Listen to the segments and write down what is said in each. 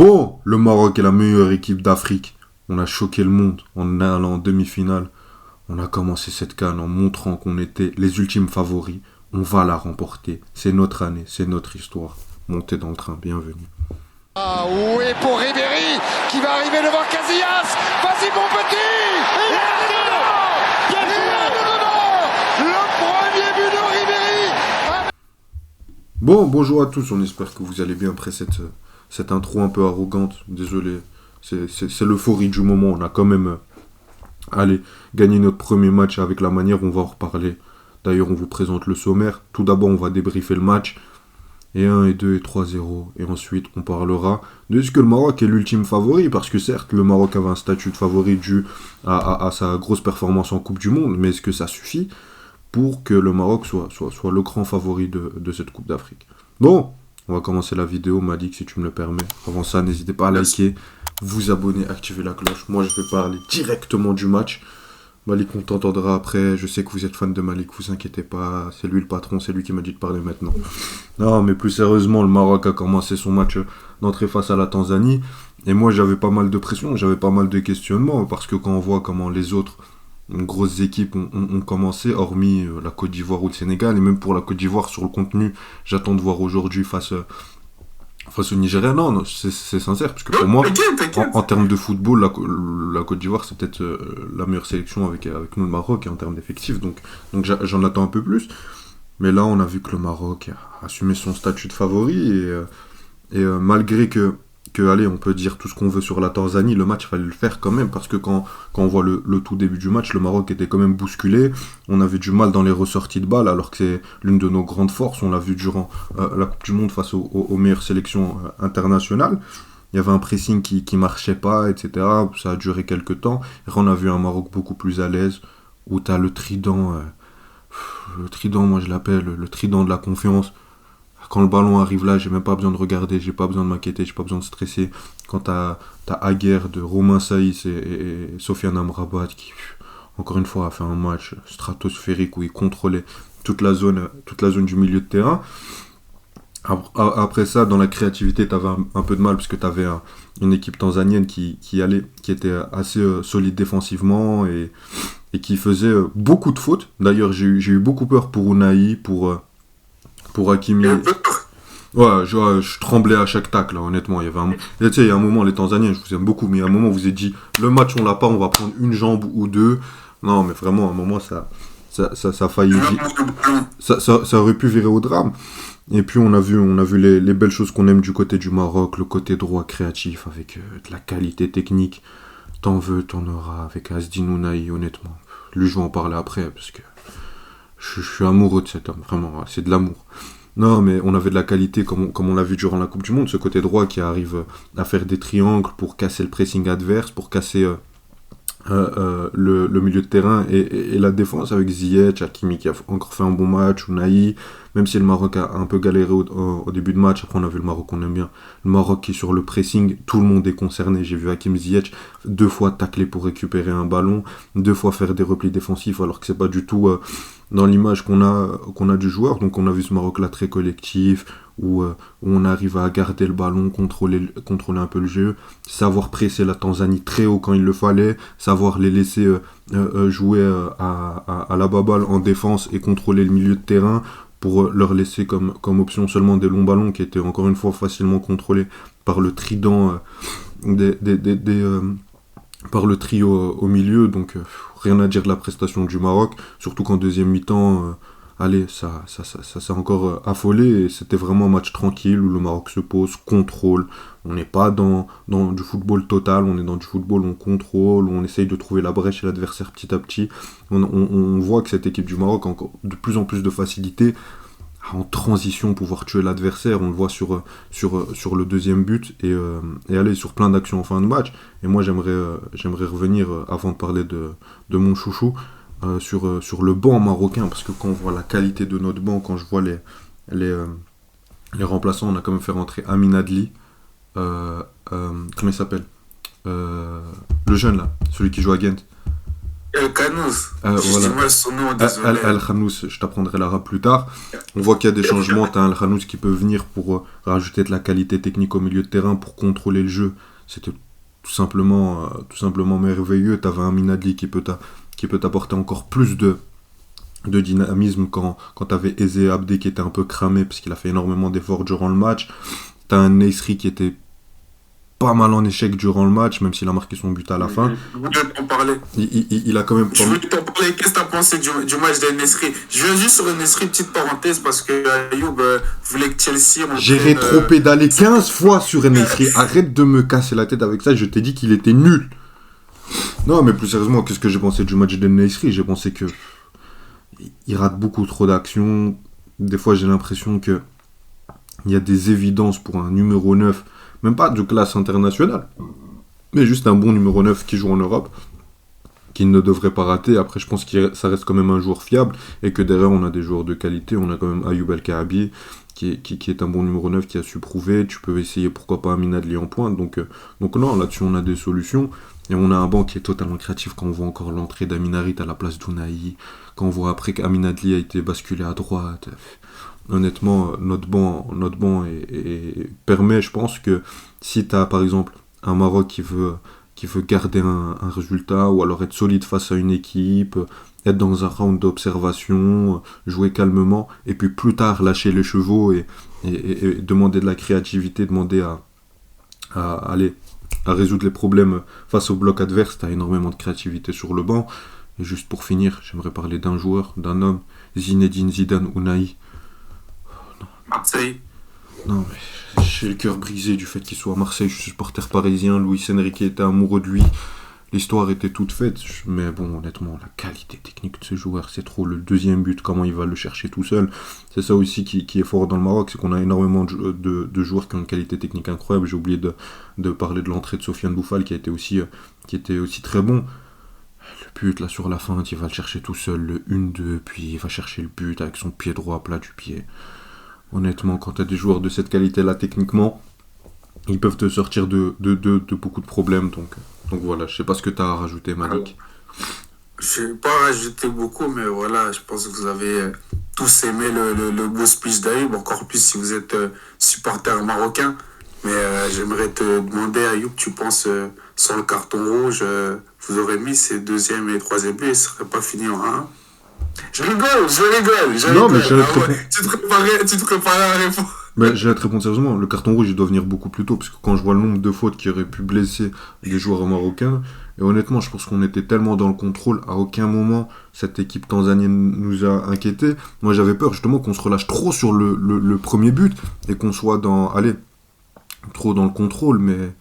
Bon, le Maroc est la meilleure équipe d'Afrique. On a choqué le monde en allant en demi-finale. On a commencé cette CAN en montrant qu'on était les ultimes favoris. On va la remporter. C'est notre année, c'est notre histoire. Montez dans le train, bienvenue. Ah oui, pour Ribéry qui va arriver devant Casillas. Vas-y mon petit. Il est dedans. Le premier but de Ribéry. Bon, bonjour à tous, on espère que vous allez bien après cette intro un peu arrogante. Désolé, c'est l'euphorie du moment. On a quand même gagné notre premier match avec la manière, on va en reparler. D'ailleurs, on vous présente le sommaire. Tout d'abord, on va débriefer le match. Et 1, et 2, et 3-0. Et ensuite, on parlera de ce que le Maroc est l'ultime favori. Parce que certes, le Maroc avait un statut de favori dû à sa grosse performance en Coupe du Monde. Mais est-ce que ça suffit pour que le Maroc soit le grand favori de cette Coupe d'Afrique? Bon, on va commencer la vidéo, Malik, si tu me le permets. Avant ça, n'hésitez pas à liker, vous abonner, activer la cloche. Moi, je vais parler directement du match. Malik, on t'entendra après. Je sais que vous êtes fan de Malik, vous inquiétez pas. C'est lui le patron, c'est lui qui m'a dit de parler maintenant. Non, mais plus sérieusement, le Maroc a commencé son match d'entrée face à la Tanzanie. Et moi, j'avais pas mal de pression, j'avais pas mal de questionnements. Parce que quand on voit comment les autres grosses équipes ont commencé, hormis la Côte d'Ivoire ou le Sénégal. Et même pour la Côte d'Ivoire, sur le contenu, j'attends de voir aujourd'hui face au Nigeria. Non, c'est sincère, parce que pour moi, en termes de football, la Côte d'Ivoire, c'est peut-être la meilleure sélection avec nous, le Maroc, en termes d'effectifs. Donc j'en attends un peu plus. Mais là, on a vu que le Maroc a assumé son statut de favori. Et malgré que, allez, on peut dire tout ce qu'on veut sur la Tanzanie, le match, il fallait le faire quand même, parce que quand on voit le tout début du match, le Maroc était quand même bousculé, on avait du mal dans les ressorties de balles, alors que c'est l'une de nos grandes forces, on l'a vu durant la Coupe du Monde face aux meilleures sélections internationales. Il y avait un pressing qui marchait pas, etc. Ça a duré quelques temps, et on a vu un Maroc beaucoup plus à l'aise, où tu as le trident, moi je l'appelle le trident de la confiance. Quand le ballon arrive là, j'ai même pas besoin de regarder, j'ai pas besoin de m'inquiéter, j'ai pas besoin de stresser. Quand t'as Aguerd de Romain Saïs et Sofiane Amrabat qui, encore une fois, a fait un match stratosphérique où il contrôlait toute la zone du milieu de terrain. Après ça, dans la créativité, t'avais un peu de mal parce que t'avais une équipe tanzanienne qui était assez solide défensivement et qui faisait beaucoup de fautes. D'ailleurs, j'ai eu beaucoup peur pour Unai, pour Hakimi. Ouais, je tremblais à chaque tacle, là, honnêtement. Il y a un moment, les Tanzaniens, je vous aime beaucoup, mais il y a un moment, vous avez dit, le match, on l'a pas, on va prendre une jambe ou deux. Non, mais vraiment, à un moment, ça a failli. Ça aurait pu virer au drame. Et puis, on a vu les belles choses qu'on aime du côté du Maroc, le côté droit créatif, avec de la qualité technique. T'en veux, t'en auras, avec Asdin Ounahi, honnêtement. Lui, je vais en parler après, parce que je suis amoureux de cet homme, vraiment, c'est de l'amour. Non, mais on avait de la qualité, comme on l'a vu durant la Coupe du Monde, ce côté droit qui arrive à faire des triangles pour casser le pressing adverse, pour casser le milieu de terrain et la défense avec Ziyech, Hakimi qui a encore fait un bon match, Ounahi, même si le Maroc a un peu galéré au début de match. Après on a vu le Maroc qu'on aime bien, le Maroc qui est sur le pressing, tout le monde est concerné. J'ai vu Hakim Ziyech 2 fois tacler pour récupérer un ballon, 2 fois faire des replis défensifs, alors que c'est pas du tout dans l'image qu'on a du joueur. Donc on a vu ce Maroc là très collectif, où on arrive à garder le ballon, contrôler un peu le jeu, savoir presser la Tanzanie très haut quand il le fallait, savoir les laisser jouer à la baballe en défense et contrôler le milieu de terrain pour leur laisser comme option seulement des longs ballons qui étaient encore une fois facilement contrôlés par le trident par le trio au milieu. Donc rien à dire de la prestation du Maroc, surtout qu'en deuxième mi-temps ça s'est encore affolé et c'était vraiment un match tranquille où le Maroc se pose, contrôle. On n'est pas dans du football total, on est dans du football où on contrôle, où on essaye de trouver la brèche chez l'adversaire petit à petit. On voit que cette équipe du Maroc a encore de plus en plus de facilité à en transition pouvoir tuer l'adversaire. On le voit sur le deuxième but et aller sur plein d'actions en fin de match. Et moi j'aimerais revenir avant de parler de mon chouchou. Sur le banc marocain, parce que quand on voit la qualité de notre banc, quand je vois les remplaçants, on a quand même fait rentrer Amin Adli, comment il s'appelle, le jeune là, celui qui joue à Ghent, El Canous. Je dis Voilà. mal son nom, désolé. Al-Khanous, je t'apprendrai l'arabe plus tard. On voit qu'il y a des changements. T'as Al-Khanous qui peut venir pour rajouter de la qualité technique au milieu de terrain pour contrôler le jeu. C'était tout simplement merveilleux. T'avais un Minadli qui peut t'apporter encore plus de dynamisme quand t'avais Eze Abdé qui était un peu cramé parce qu'il a fait énormément d'efforts durant le match. T'as un Neysri qui était pas mal en échec durant le match, même s'il a marqué son but à la fin. Je voulais t'en parler. Il a quand même... Je voulais t'en parler. Qu'est-ce que t'as pensé du match de Nesri? Je viens juste sur Nesri, petite parenthèse, parce que Ayoub voulait que Chelsea J'ai rétro-pédalé 15 fois sur Neysri. Arrête de me casser la tête avec ça, je t'ai dit qu'il était nul. Non, mais plus sérieusement, qu'est-ce que j'ai pensé du match de Neysri? J'ai pensé que il rate beaucoup trop d'actions. Des fois, j'ai l'impression que il y a des évidences pour un numéro 9, même pas de classe internationale, mais juste un bon numéro 9 qui joue en Europe, qu'il ne devrait pas rater. Après, je pense que ça reste quand même un joueur fiable, et que derrière, on a des joueurs de qualité. On a quand même Ayoub El-Kaabi, qui est un bon numéro 9, qui a su prouver. Tu peux essayer, pourquoi pas, Amin Adli en pointe. Donc non, là-dessus, on a des solutions. Et on a un banc qui est totalement créatif quand on voit encore l'entrée d'Amin Harit à la place d'Ounahi, quand on voit après qu'Amin Adli a été basculé à droite. Honnêtement, notre banc permet, je pense que si tu as par exemple un Maroc qui veut garder un résultat, ou alors être solide face à une équipe, être dans un round d'observation, jouer calmement, et puis plus tard lâcher les chevaux et demander de la créativité, demander à résoudre les problèmes face au bloc adverse. Tu as énormément de créativité sur le banc. Et juste pour finir, j'aimerais parler d'un joueur, d'un homme, Zinedine Zidane Ounahi. Marseille. Non, mais j'ai le cœur brisé du fait qu'il soit à Marseille. Je suis supporter parisien. Luis Enrique était amoureux de lui. L'histoire était toute faite. Mais bon, honnêtement, la qualité technique de ce joueur, c'est trop. Le deuxième but, comment il va le chercher tout seul. C'est ça aussi qui est fort dans le Maroc. C'est qu'on a énormément de joueurs qui ont une qualité technique incroyable. J'ai oublié de parler de l'entrée de Sofiane Bouffal qui était aussi très bon. Le but, là, sur la fin, il va le chercher tout seul. Le 1-2, puis il va chercher le but avec son pied droit plat du pied. Honnêtement, quand tu as des joueurs de cette qualité-là, techniquement, ils peuvent te sortir de beaucoup de problèmes. Donc voilà, je sais pas ce que tu as à rajouter, Malik. Je n'ai pas rajouté beaucoup, mais voilà, je pense que vous avez tous aimé le beau speech d'Ayoub, encore plus si vous êtes supporter marocain. Mais j'aimerais te demander, Ayoub, tu penses sur le carton rouge, vous aurez mis ces deuxième et troisième buts et ce ne serait pas fini en 1. Je rigole. Non, mais tu te préparais à répondre. Mais j'allais te répondre sérieusement. Le carton rouge, il doit venir beaucoup plus tôt, parce que quand je vois le nombre de fautes qui auraient pu blesser des joueurs marocains, et honnêtement, je pense qu'on était tellement dans le contrôle, à aucun moment cette équipe tanzanienne nous a inquiétés. Moi, j'avais peur justement qu'on se relâche trop sur le premier but, et qu'on soit trop dans le contrôle, mais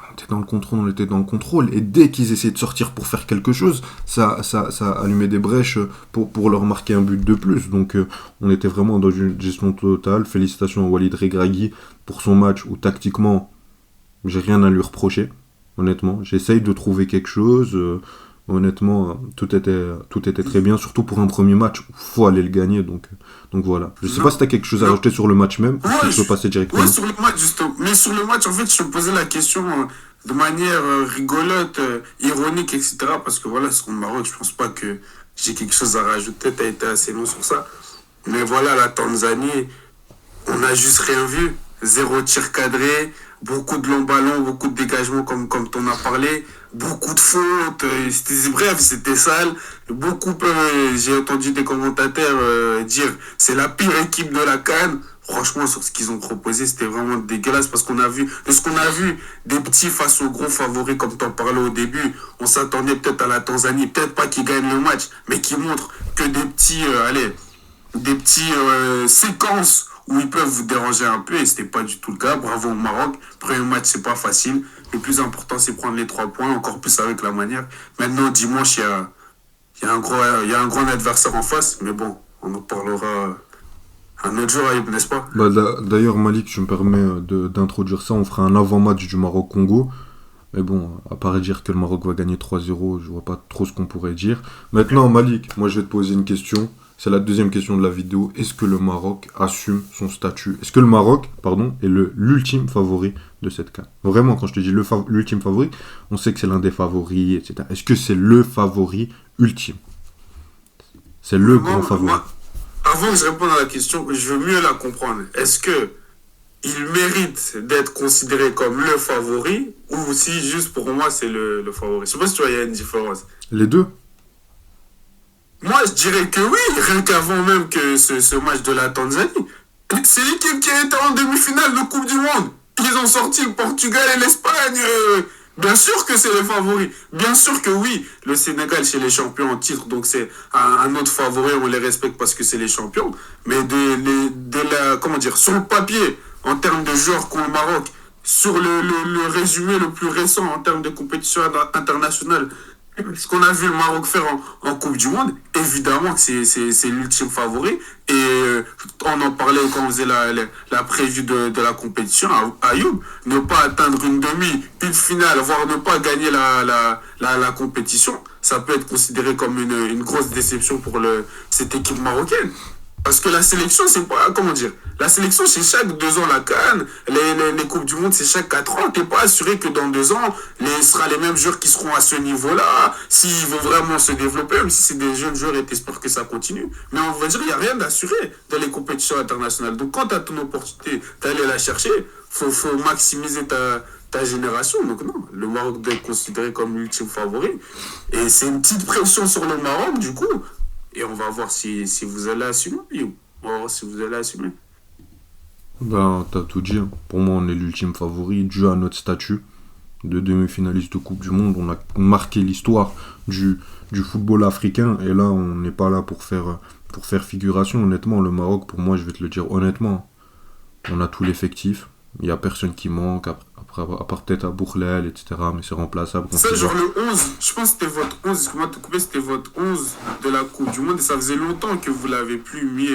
on était dans le contrôle, et dès qu'ils essayaient de sortir pour faire quelque chose, ça allumait des brèches pour leur marquer un but de plus. Donc on était vraiment dans une gestion totale. Félicitations à Walid Regragui pour son match où tactiquement j'ai rien à lui reprocher, honnêtement. J'essaye de trouver quelque chose, honnêtement tout était très bien, surtout pour un premier match où il faut aller le gagner. Donc voilà, je sais pas si t'as quelque chose à rajouter sur le match même, ou si tu peux passer directement. Ouais, sur le match justement, mais sur le match en fait je me posais la question de manière rigolote, ironique, etc. Parce que voilà, sur le Maroc, je pense pas que j'ai quelque chose à rajouter, t'as été assez long sur ça. Mais voilà, la Tanzanie, on n'a juste rien vu. 0 tir cadré, beaucoup de longs ballons, beaucoup de dégagements comme t'en as parlé, beaucoup de fautes, bref, c'était sale. J'ai entendu des commentateurs dire c'est la pire équipe de la CAN. Franchement, sur ce qu'ils ont proposé, c'était vraiment dégueulasse parce qu'on a vu, des petits face aux gros favoris, comme t'en parlais au début. On s'attendait peut-être à la Tanzanie, peut-être pas qu'ils gagnent le match, mais qui montrent que des petits séquences où ils peuvent vous déranger un peu, et c'était pas du tout le cas. Bravo au Maroc. Premier match, c'est pas facile. Le plus important, c'est prendre les 3 points, encore plus avec la manière. Maintenant, dimanche, il y a un grand adversaire en face, mais bon, on en parlera un autre jour, n'est-ce pas? D'ailleurs, Malik, je me permets d'introduire ça. On fera un avant-match du Maroc-Congo. Mais bon, à part dire que le Maroc va gagner 3-0, je vois pas trop ce qu'on pourrait dire. Maintenant, Malik, moi je vais te poser une question. C'est la deuxième question de la vidéo. Est-ce que le Maroc assume son statut? Est-ce que le Maroc, est l'ultime favori de cette CAN? Vraiment, quand je te dis l'ultime favori, on sait que c'est l'un des favoris, etc. Est-ce que c'est le favori ultime? C'est le grand favori. Avant que je réponde à la question, je veux mieux la comprendre. Est-ce que il mérite d'être considéré comme le favori ou si juste pour moi c'est le favori? Je sais pas si tu vois, il y a une différence. Les deux? Moi, je dirais que oui, rien qu'avant même que ce match de la Tanzanie. C'est l'équipe qui a été en demi-finale de Coupe du Monde. Ils ont sorti le Portugal et l'Espagne. Bien sûr que c'est les favoris. Bien sûr que oui, le Sénégal, c'est les champions en titre. Donc c'est un autre favori, on les respecte parce que c'est les champions. Mais sur le papier, en termes de joueurs qu'ont le Maroc, sur le résumé le plus récent en termes de compétition internationale, ce qu'on a vu le Maroc faire en Coupe du Monde, évidemment que c'est l'ultime favori. Et on en parlait quand on faisait la prévue de la compétition à Ayoub. Ne pas atteindre une finale, voire ne pas gagner la compétition, ça peut être considéré comme une grosse déception pour cette équipe marocaine. Parce que la sélection, c'est pas, la sélection, c'est chaque 2 ans la CAN, les Coupes du Monde, c'est chaque 4 ans. T'es pas assuré que dans 2 ans, ce sera les mêmes joueurs qui seront à ce niveau-là, s'ils vont vraiment se développer, même si c'est des jeunes joueurs et t'espères que ça continue. Mais on va dire, il n'y a rien d'assuré dans les compétitions internationales. Donc quand t'as ton opportunité d'aller la chercher, faut maximiser ta génération. Donc non, le Maroc doit être considéré comme l'ultime favori. Et c'est une petite pression sur le Maroc, du coup. Et on va voir si vous allez assumer. On va voir si vous allez assumer. Ben, t'as tout dit. Pour moi, on est l'ultime favori dû à notre statut de demi-finaliste de Coupe du Monde. On a marqué l'histoire du football africain. Et là, on n'est pas là pour faire figuration. Honnêtement, le Maroc, pour moi, je vais te le dire honnêtement, on a tout l'effectif. Il n'y a personne qui manque. À part peut-être à Bourlel, etc. Mais c'est remplaçable. C'est genre le 11. Je pense que c'était votre 11. Excuse-moi de te couper, c'était votre 11 de la Coupe du Monde. Et ça faisait longtemps que vous l'avez plus mis.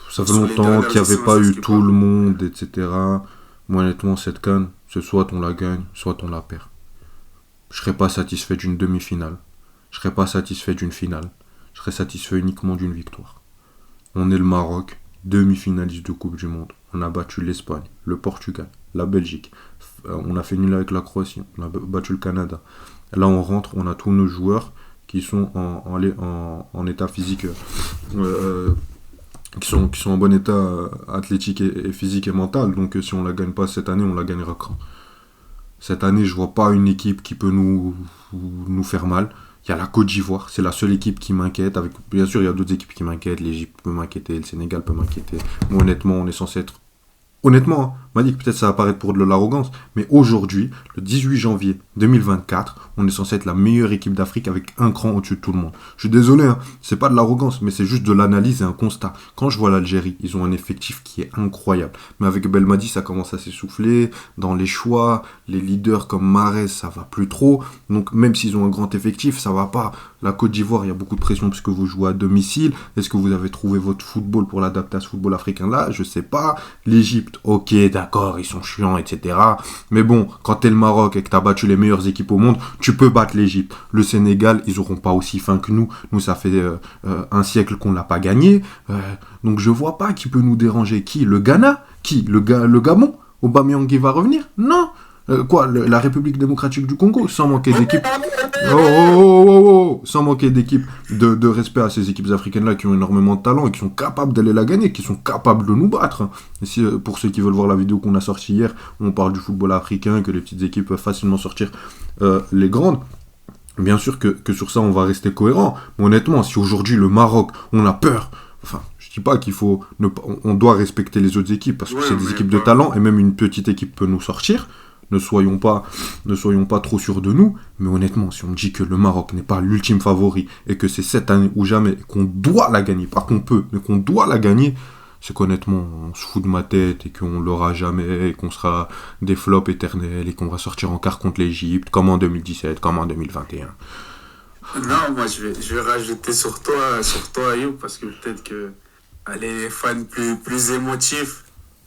Ça fait longtemps qu'il n'y avait pas eu tout le monde, etc. Moi, honnêtement, cette CAN, c'est soit on la gagne, soit on la perd. Je ne serais pas satisfait d'une demi-finale. Je ne serais pas satisfait d'une finale. Je serais satisfait uniquement d'une victoire. On est le Maroc, demi-finaliste de Coupe du Monde. On a battu l'Espagne, le Portugal, la Belgique. On a fait nul avec la Croatie. On a battu le Canada. Là, on rentre, on a tous nos joueurs qui sont en état physique, qui sont en bon état athlétique et physique et mental. Donc, si on la gagne pas cette année, on la gagnera quand? Cette année, je vois pas une équipe qui peut nous faire mal. Il y a la Côte d'Ivoire, c'est la seule équipe qui m'inquiète. Bien sûr, il y a d'autres équipes qui m'inquiètent. L'Égypte peut m'inquiéter, le Sénégal peut m'inquiéter. Mais honnêtement, on est censé être... Honnêtement, Malik, peut-être ça va paraître pour de l'arrogance, mais aujourd'hui, le 18 janvier 2024, on est censé être la meilleure équipe d'Afrique avec un cran au-dessus de tout le monde. Je suis désolé, c'est pas de l'arrogance, mais c'est juste de l'analyse et un constat. Quand je vois l'Algérie, ils ont un effectif qui est incroyable. Mais avec Belmadi, ça commence à s'essouffler. Dans les choix, les leaders comme Mahrez, ça va plus trop. Donc même s'ils ont un grand effectif, ça va pas. La Côte d'Ivoire, il y a beaucoup de pression puisque vous jouez à domicile. Est-ce que vous avez trouvé votre football pour l'adapter à ce football africain là? Je sais pas. L'Égypte, ok, d'accord, ils sont chiants, etc. Mais bon, quand t'es le Maroc et que t'as battu les meilleures équipes au monde, tu peux battre l'Égypte. Le Sénégal, ils auront pas aussi faim que nous. Nous, ça fait un siècle qu'on l'a pas gagné. Donc je vois pas qui peut nous déranger. Qui? Le Ghana? Qui? Le Gabon? Aubameyang qui va revenir? Non. La République démocratique du Congo, sans manquer d'équipe. Sans manquer d'équipe, de respect à ces équipes africaines-là qui ont énormément de talent et qui sont capables d'aller la gagner, qui sont capables de nous battre. Et si, pour ceux qui veulent voir la vidéo qu'on a sortie hier, où on parle du football africain, que les petites équipes peuvent facilement sortir les grandes. Bien sûr que sur ça, on va rester cohérent. Mais honnêtement, si aujourd'hui, le Maroc, on a peur... Enfin, je dis pas qu'il faut... On doit respecter les autres équipes, parce que c'est des équipes de talent, et même une petite équipe peut nous sortir. Ne soyons pas trop sûrs de nous, mais honnêtement, si on me dit que le Maroc n'est pas l'ultime favori et que c'est cette année ou jamais, et qu'on doit la gagner, pas qu'on peut, mais qu'on doit la gagner, c'est qu'honnêtement, on se fout de ma tête et qu'on l'aura jamais, et qu'on sera des flops éternels et qu'on va sortir en quart contre l'Égypte, comme en 2017, comme en 2021. Non, moi je vais rajouter sur toi Ayoub, parce que peut-être que les fans plus émotifs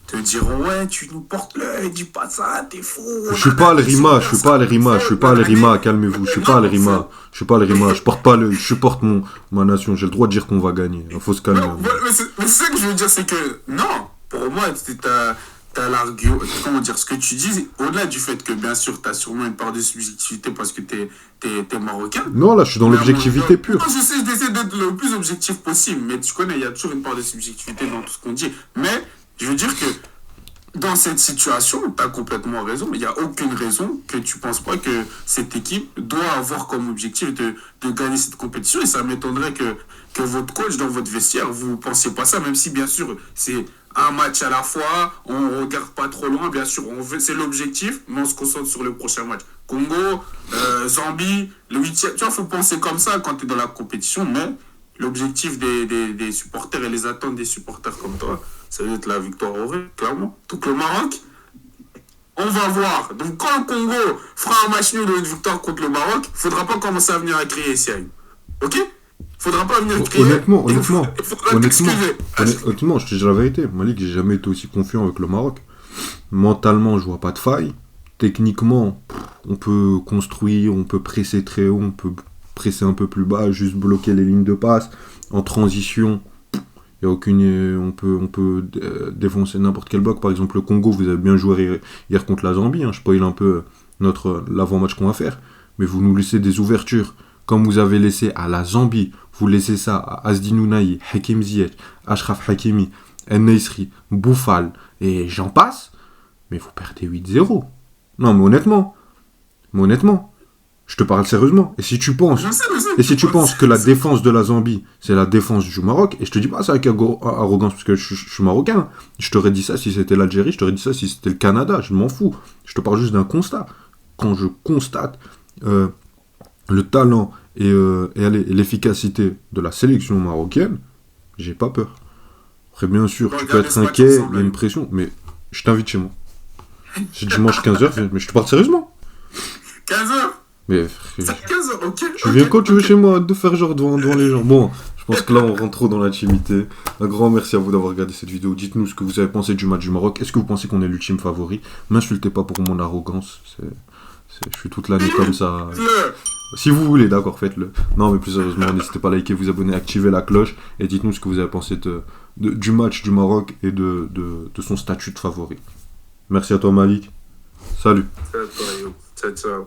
te diront ouais, tu nous portes l'œil, dis pas ça, t'es fou. Je suis pas Al-Rima, je suis pas Al-Rima, je suis pas Al-Rima, calmez-vous, je suis pas Al-Rima, je suis pas Al-Rima, je porte pas le, je supporte ma nation, j'ai le droit de dire qu'on va gagner, il faut se calmer. Non, mais c'est ça que je veux dire, c'est que non, pour moi, t'as l'argument, comment dire, ce que tu dis, au-delà du fait que bien sûr, t'as sûrement une part de subjectivité parce que t'es marocain. Non, là, je suis dans l'objectivité pure. Non, j'essaie d'être le plus objectif possible, mais tu connais, il y a toujours une part de subjectivité dans tout ce qu'on dit. Mais je veux dire que dans cette situation, tu as complètement raison. Il n'y a aucune raison que tu ne penses pas que cette équipe doit avoir comme objectif de gagner cette compétition. Et ça m'étonnerait que votre coach, dans votre vestiaire, vous ne pensiez pas ça, même si, bien sûr, c'est un match à la fois, on ne regarde pas trop loin, bien sûr, c'est l'objectif, mais on se concentre sur le prochain match. Congo, Zambie, le 8e. Tu vois, il faut penser comme ça quand tu es dans la compétition, mais l'objectif des supporters et les attentes des supporters comme toi, ça va être la victoire au Ré, clairement. Donc le Maroc, on va voir. Donc quand le Congo fera un match nul ou une victoire contre le Maroc, il ne faudra pas commencer à venir à crier ici. Ok? Il ne faudra pas venir crier. Honnêtement, honnêtement, je te dis la vérité. Malik, j'ai jamais été aussi confiant avec le Maroc. Mentalement, je vois pas de faille. Techniquement, on peut construire, on peut presser très haut, on peut presser un peu plus bas, juste bloquer les lignes de passe. En transition, y a aucune, on peut défoncer n'importe quel bloc. Par exemple, le Congo, vous avez bien joué hier contre la Zambie. Hein, je spoil un peu l'avant-match qu'on va faire. Mais vous nous laissez des ouvertures. Comme vous avez laissé à la Zambie, vous laissez ça à Asdi Nounahi, Hakim Ziyech, Achraf Hakimi, En-Nesyri, Boufal, et j'en passe. Mais vous perdez 8-0. Non, mais honnêtement, je te parle sérieusement. Et si tu penses, que la défense de la Zambie, c'est la défense du Maroc, et je te dis pas ça avec arrogance parce que je suis marocain. Je t'aurais dit ça si c'était l'Algérie, je t'aurais dit ça si c'était le Canada, je m'en fous. Je te parle juste d'un constat. Quand je constate le talent et l'efficacité de la sélection marocaine, j'ai pas peur. Après, bien sûr, tu peux être inquiet, il y a une pression, mais je t'invite chez moi. Si dimanche 15h, mais je te parle sérieusement. 15h. Mais c'est 15h, ok. Tu viens quand tu veux chez moi de faire genre devant les gens. Bon, je pense que là on rentre trop dans l'intimité. Un grand merci à vous d'avoir regardé cette vidéo. Dites-nous ce que vous avez pensé du match du Maroc. Est-ce que vous pensez qu'on est l'ultime favori? M'insultez pas pour mon arrogance. Je suis toute l'année comme ça. Si vous voulez, d'accord, faites-le. Non, mais plus sérieusement, n'hésitez pas à liker, vous abonner, activer la cloche. Et dites-nous ce que vous avez pensé du match du Maroc et de son statut de favori. Merci à toi, Malik. Salut. Ciao, ciao.